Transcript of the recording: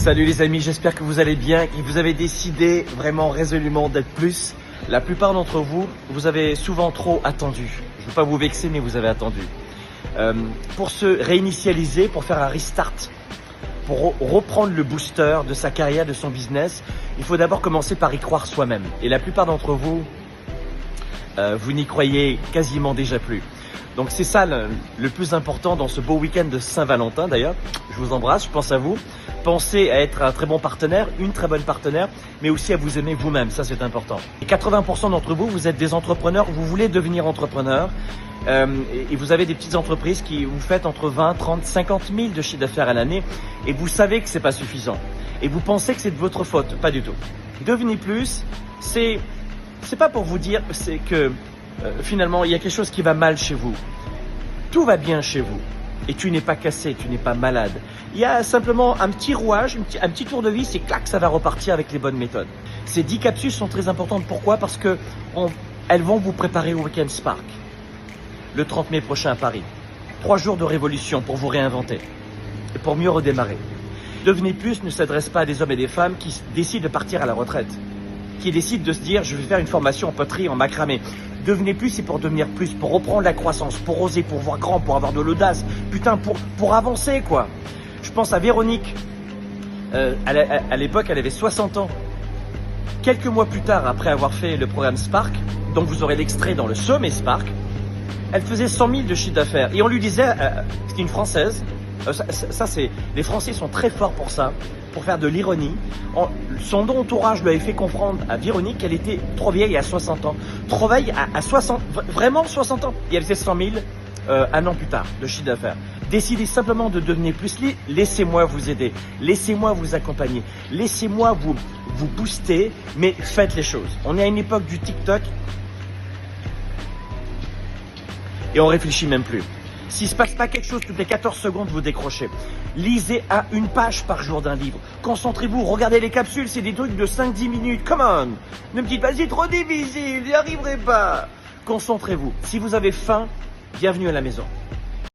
Salut les amis, j'espère que vous allez bien, que vous avez décidé vraiment résolument d'être plus. La plupart d'entre vous, vous avez souvent trop attendu. Je ne veux pas vous vexer, mais vous avez attendu. Pour se réinitialiser, pour faire un restart, pour reprendre le booster de sa carrière, de son business, il faut d'abord commencer par y croire soi-même. Et la plupart d'entre vous, vous n'y croyez quasiment déjà plus. Donc c'est ça le plus important dans ce beau week-end de Saint-Valentin d'ailleurs. Je vous embrasse, je pense à vous. Pensez à être un très bon partenaire, une très bonne partenaire, mais aussi à vous aimer vous-même, ça c'est important. Et 80% d'entre vous, vous êtes des entrepreneurs, vous voulez devenir entrepreneur et vous avez des petites entreprises qui vous faites entre 20, 30, 50 000 de chiffre d'affaires à l'année et vous savez que c'est pas suffisant. Et vous pensez que c'est de votre faute, pas du tout. Devenez plus, c'est pas pour vous dire c'est que finalement il y a quelque chose qui va mal chez vous. Tout va bien chez vous. Et tu n'es pas cassé, tu n'es pas malade. Il y a simplement un petit rouage, un petit tour de vis et clac, ça va repartir avec les bonnes méthodes. Ces 10 capsules sont très importantes. Pourquoi? Parce que elles vont vous préparer au Weekend Spark. Le 30 mai prochain à Paris. 3 jours de révolution pour vous réinventer et pour mieux redémarrer. Devenez plus ne s'adresse pas à des hommes et des femmes qui décident de partir à la retraite, qui décident de se dire je vais faire une formation en poterie, en macramé. Devenez plus, c'est pour devenir plus, pour reprendre la croissance, pour oser, pour voir grand, pour avoir de l'audace, putain, pour avancer quoi. Je pense à Véronique, à l'époque elle avait 60 ans. Quelques mois plus tard, après avoir fait le programme Spark, dont vous aurez l'extrait dans le sommet Spark, elle faisait 100 000 de chiffre d'affaires. Et on lui disait, c'était une Française, les Français sont très forts pour ça, pour faire de l'ironie. Son entourage lui avait fait comprendre à Véronique qu'elle était trop vieille à 60 ans. Trop vieille à 60, vraiment 60 ans. Et elle faisait 100 000 un an plus tard de chiffre d'affaires. Décidez simplement de devenir plus. Laissez-moi vous aider. Laissez-moi vous accompagner. Laissez-moi vous booster, mais faites les choses. On est à une époque du TikTok et on réfléchit même plus. S'il ne se passe pas quelque chose, toutes les 14 secondes, vous décrochez. Lisez à une page par jour d'un livre. Concentrez-vous, regardez les capsules, c'est des trucs de 5-10 minutes. Come on! Ne me dites pas, c'est trop difficile, j'y arriverai pas. Concentrez-vous. Si vous avez faim, bienvenue à la maison.